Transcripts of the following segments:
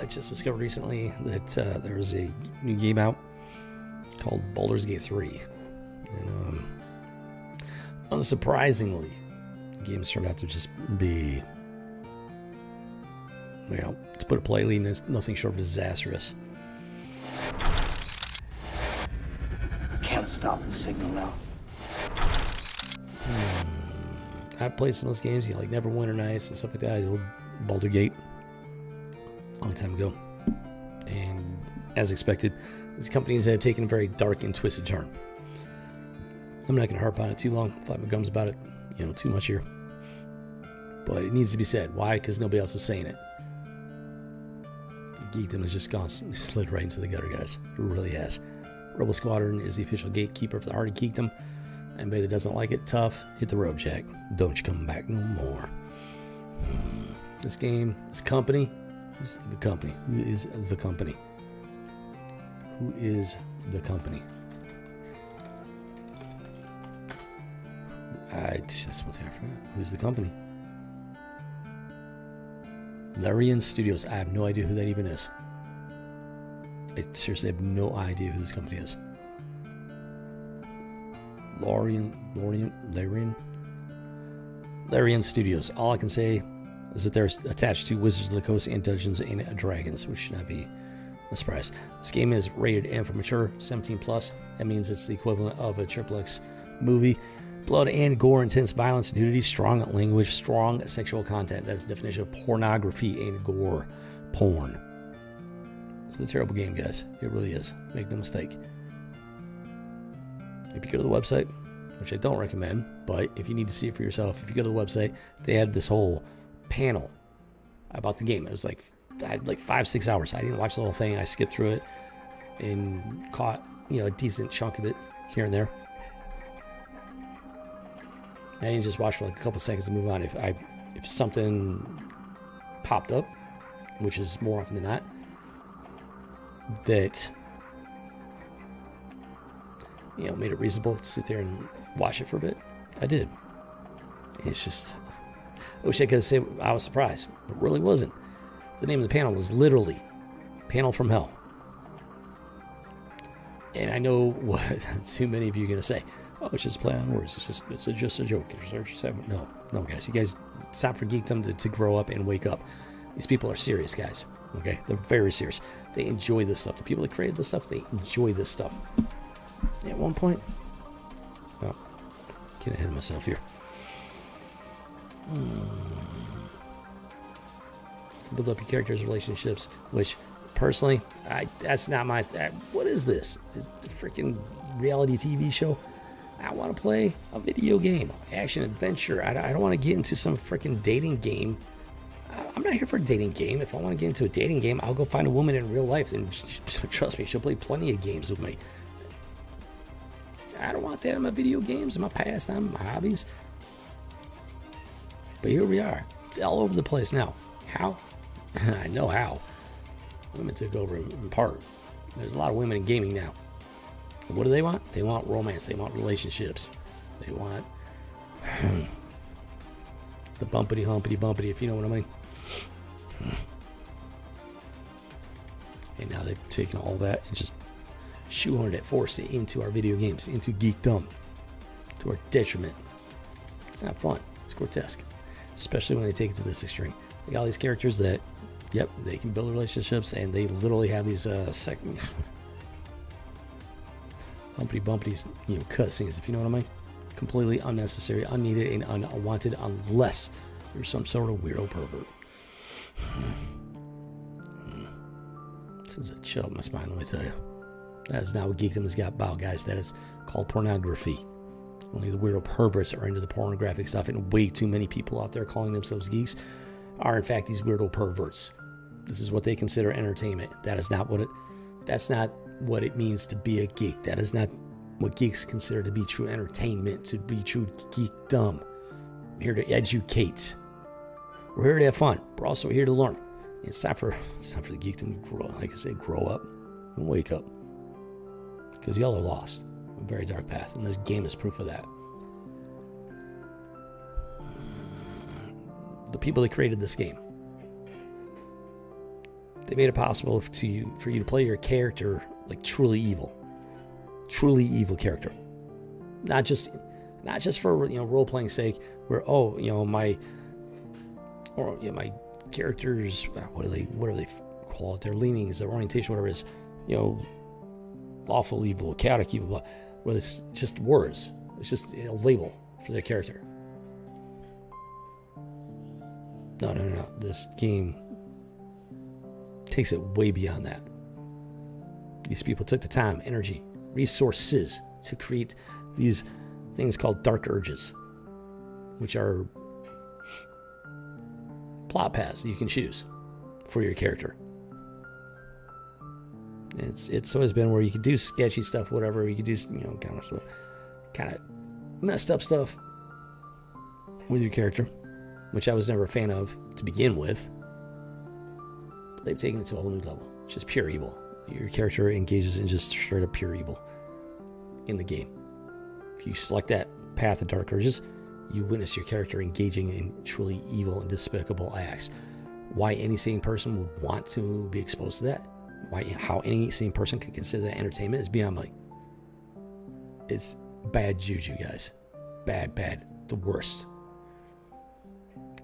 I just discovered recently that there was a new game out called Baldur's Gate 3. And, unsurprisingly, the game's turned out to just be, to put it politely, nothing short of disastrous. Can't stop the signal now. I played some of those games, like Neverwinter Nights and stuff like that, old Baldur Gate, a long time ago. And as expected, these companies have taken a very dark and twisted turn. I'm not going to harp on it too long, flap my gums about it, too much here. But it needs to be said. Why? Because nobody else is saying it. Geekdom has just gone, slid right into the gutter, guys. It really has. Rebel Squadron is the official gatekeeper for the heart of geekdom. Anybody that doesn't like it, tough, hit the road, Jack. Don't you come back no more. This game, this company, who's the company? Who is the company? Who is the company? That's what's happening. Who's the company? Larian Studios. I have no idea who that even is. I seriously have no idea who this company is. Larian Studios. All I can say is that they're attached to Wizards of the Coast and Dungeons and Dragons, which should not be a surprise. This game is rated M for mature, 17 plus. That means it's the equivalent of a XXX movie. Blood and gore, intense violence, nudity, strong language, strong sexual content. That's the definition of pornography and gore. Porn. It's a terrible game, guys. It really is. Make no mistake. If you go to the website, which I don't recommend, but if you need to see it for yourself, if you go to the website, they had this whole panel about the game. It was I had 5-6 hours. I didn't watch the whole thing. I skipped through it and caught, a decent chunk of it here and there. I didn't just watch for a couple seconds and move on. If something popped up, which is more often than not, that made it reasonable to sit there and watch it for a bit, I did. It's just, I wish I could say I was surprised. It really wasn't. The name of the panel was literally Panel from Hell. And I know what too many of you are going to say. Oh, it's just play on words. It's just a joke. No, guys. You guys, it's time for geekdom to grow up and wake up. These people are serious, guys. Okay? They're very serious. They enjoy this stuff. The people that created this stuff, they enjoy this stuff. At one point, getting ahead of myself here. Build up your characters' relationships, which personally, that's not my. What is this? Is it a freaking reality TV show? I want to play a video game, action adventure. I don't want to get into some freaking dating game. I'm not here for a dating game. If I want to get into a dating game, I'll go find a woman in real life, and trust me, she'll play plenty of games with me. I don't want that in my video games, in my pastime, my hobbies. But here we are. It's all over the place now. How? I know how. Women took over in part. There's a lot of women in gaming now. And what do they want? They want romance. They want relationships. They want the bumpity humpity bumpity, if you know what I mean. And now they've taken all that and just shoehorned it, forced it into our video games, into geekdom, to our detriment. It's not fun. It's grotesque, especially when they take it to this extreme. They got all these characters that, yep, they can build relationships, and they literally have these bumpity cutscenes, if you know what I mean. Completely unnecessary, unneeded, and unwanted, unless you're some sort of weirdo pervert. This is a chill up my spine, let me tell you. That is not what geekdom has got about, guys. That is called pornography. Only the weirdo perverts are into the pornographic stuff, and way too many people out there calling themselves geeks are in fact these weirdo perverts. This is what they consider entertainment. That's not what it means to be a geek. That is not what geeks consider to be true entertainment, to be true geekdom. I'm here to educate. We're here to have fun. We're also here to learn. It's time for the geekdom to grow. Like I say, grow up and wake up. Because y'all are lost. A very dark path. And this game is proof of that. The people that created this game, They made it possible for you to play your character like truly evil character, not just for role playing sake. Where my characters, whatever they call it, their leanings, their orientation, whatever it is, lawful evil, chaotic evil, blah, where it's just words. It's just a label for their character. No. This game takes it way beyond that. These people took the time, energy, resources to create these things called dark urges, which are plot paths that you can choose for your character. It's always been where you could do sketchy stuff, whatever. You could do kind of messed up stuff with your character, which I was never a fan of to begin with. But they've taken it to a whole new level. It's just pure evil. Your character engages in just straight up pure evil in the game. If you select that path of dark urges, you witness your character engaging in truly evil and despicable acts. Why any sane person would want to be exposed to that, how any sane person could consider that entertainment is beyond me. It's bad juju, guys. Bad. The worst.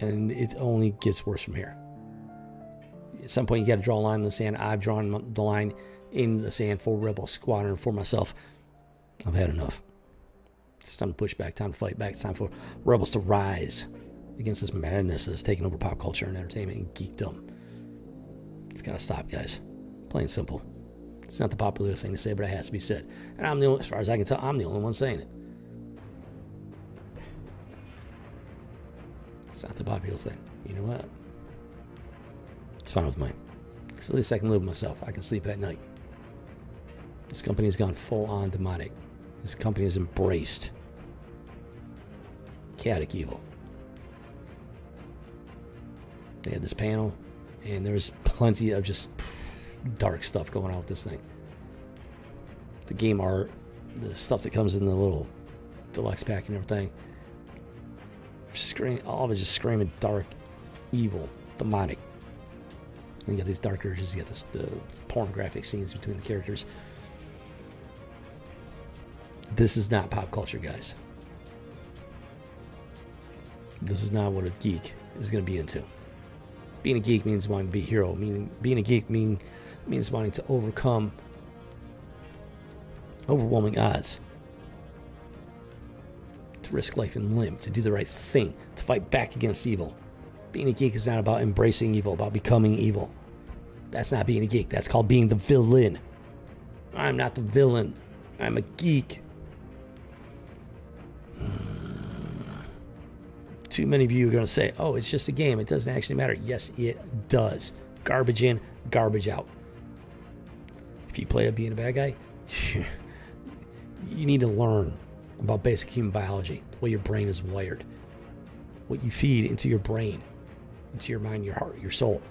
And it only gets worse from here. At some point, you got to draw a line in the sand. I've drawn the line in the sand for Rebel Squadron, for myself. I've had enough. It's time to push back, time to fight back. It's time for rebels to rise against this madness that's taking over pop culture and entertainment and geekdom. It's got to stop, guys. Plain and simple. It's not the popular thing to say, but it has to be said. And as far as I can tell, I'm the only one saying it. It's not the popular thing. You know what? It's fine with mine. Because at least I can live with myself. I can sleep at night. This company has gone full on demonic. This company has embraced chaotic evil. They had this panel, and there's plenty of just dark stuff going on with this thing. The game art, the stuff that comes in the little deluxe pack and everything, all of it just screaming dark, evil, demonic. And you got these dark urges, you got this pornographic scenes between the characters. This is not pop culture, guys. This is not what a geek is going to be into. Being a geek means wanting to be a hero. Being a geek means wanting to overcome overwhelming odds. To risk life and limb, to do the right thing, to fight back against evil. Being a geek is not about embracing evil, about becoming evil. That's not being a geek. That's called being the villain. I'm not the villain. I'm a geek. Too many of you are going to say, oh, it's just a game. It doesn't actually matter. Yes, it does. Garbage in, garbage out. If you play being a bad guy, you need to learn about basic human biology, the way your brain is wired, what you feed into your brain, into your mind, your heart, your soul.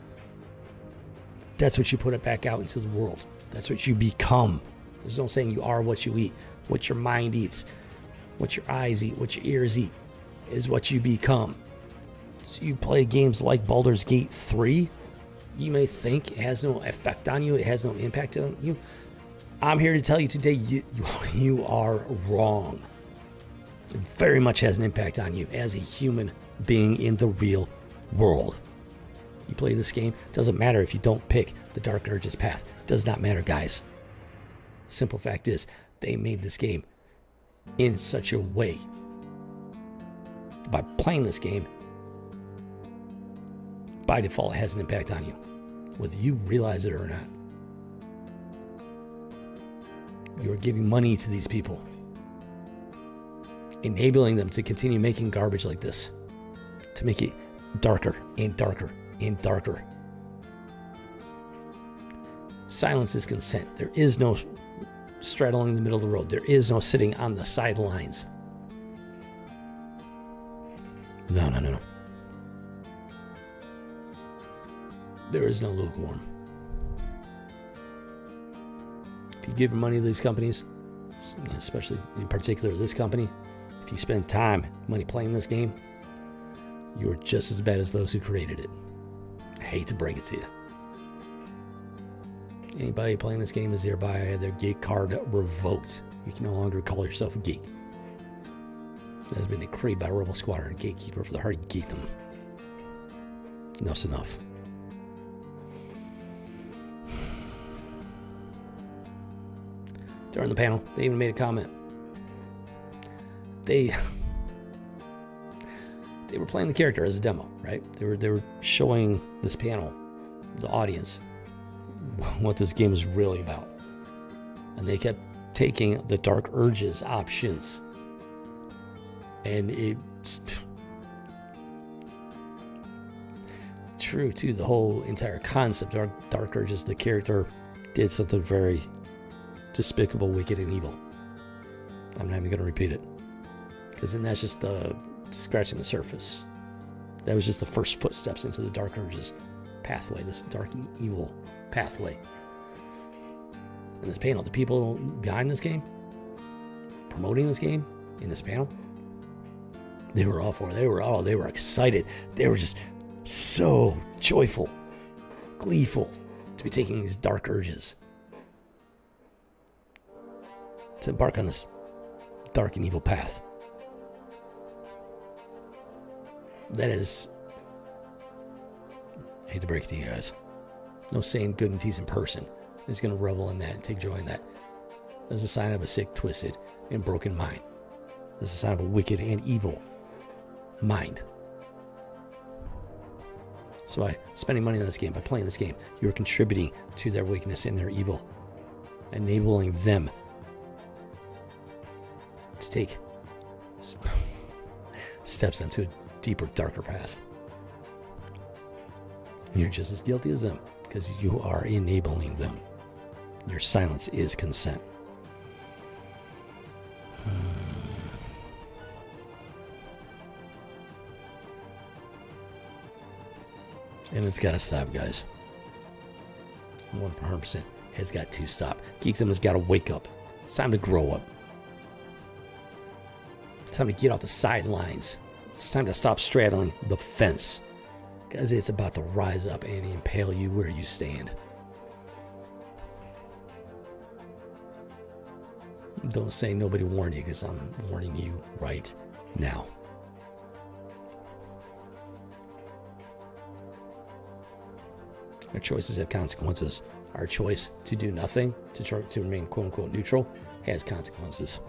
That's what you put it back out into the world. That's what you become. There's no saying you are what you eat. What your mind eats, what your eyes eat, what your ears eat is what you become. So you play games like Baldur's Gate 3, you may think it has no effect on you, it has no impact on you. I'm here to tell you today, you are wrong. It very much has an impact on you as a human being in the real world. You play this game, doesn't matter if you don't pick the Dark Urges path. Does not matter, guys. Simple fact is, they made this game in such a way. By playing this game, by default, it has an impact on you, whether you realize it or not. You are giving money to these people, enabling them to continue making garbage like this, to make it darker and darker and darker. Silence is consent. There is no straddling the middle of the road. There is no sitting on the sidelines. No. There is no lukewarm. If you give money to these companies, especially in particular this company, if you spend time, money playing this game, you are just as bad as those who created it. I hate to break it to you. Anybody playing this game is hereby had their geek card revoked. You can no longer call yourself a geek. That has been decreed by Rebel Squadron, gatekeeper for the heart of geekdom. Enough's enough. During the panel, they even made a comment. They were playing the character as a demo, right? They were showing this panel, the audience, what this game is really about. And they kept taking the Dark Urges options. And it's true to the whole entire concept. Dark Urges, the character did something very despicable, wicked, and evil. I'm not even going to repeat it. Because then that's just scratching the surface. That was just the first footsteps into the Dark Urges pathway, this dark and evil pathway. In this panel, the people behind this game, promoting this game in this panel, they were all for it. They were excited. They were just so joyful, gleeful to be taking these Dark Urges, to embark on this dark and evil path. That is, I hate to break it to you guys, no saying good and decent person is going to revel in that and take joy in that. That's a sign of a sick, twisted, and broken mind. That's a sign of a wicked and evil mind. So by spending money on this game, by playing this game, you are contributing to their weakness and their evil, enabling them to take steps into a deeper, darker path. And you're just as guilty as them because you are enabling them. Your silence is consent. And it's got to stop, guys. 100% has got to stop. Geekdom has got to wake up. It's time to grow up. It's time to get off the sidelines. It's time to stop straddling the fence. Because it's about to rise up and impale you where you stand. Don't say nobody warned you, because I'm warning you right now. Our choices have consequences. Our choice to do nothing, to try to remain quote-unquote neutral, has consequences.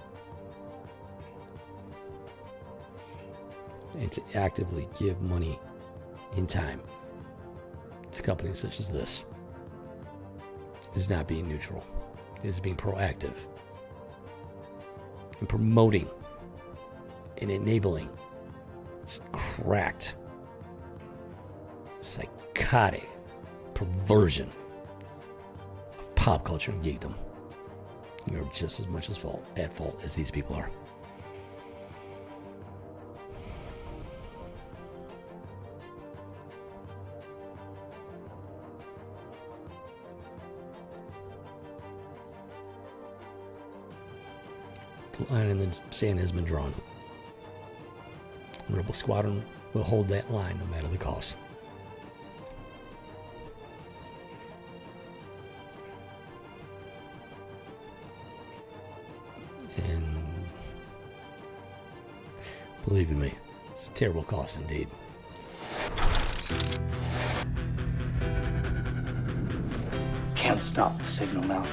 And to actively give money in time to companies such as this is not being neutral. It is being proactive and promoting and enabling this cracked, psychotic perversion of pop culture and geekdom. You're just as much at fault as these people are. The line in the sand has been drawn. The Rebel Squadron will hold that line no matter the cost. And believe me, it's a terrible cost indeed. Can't stop the signal now.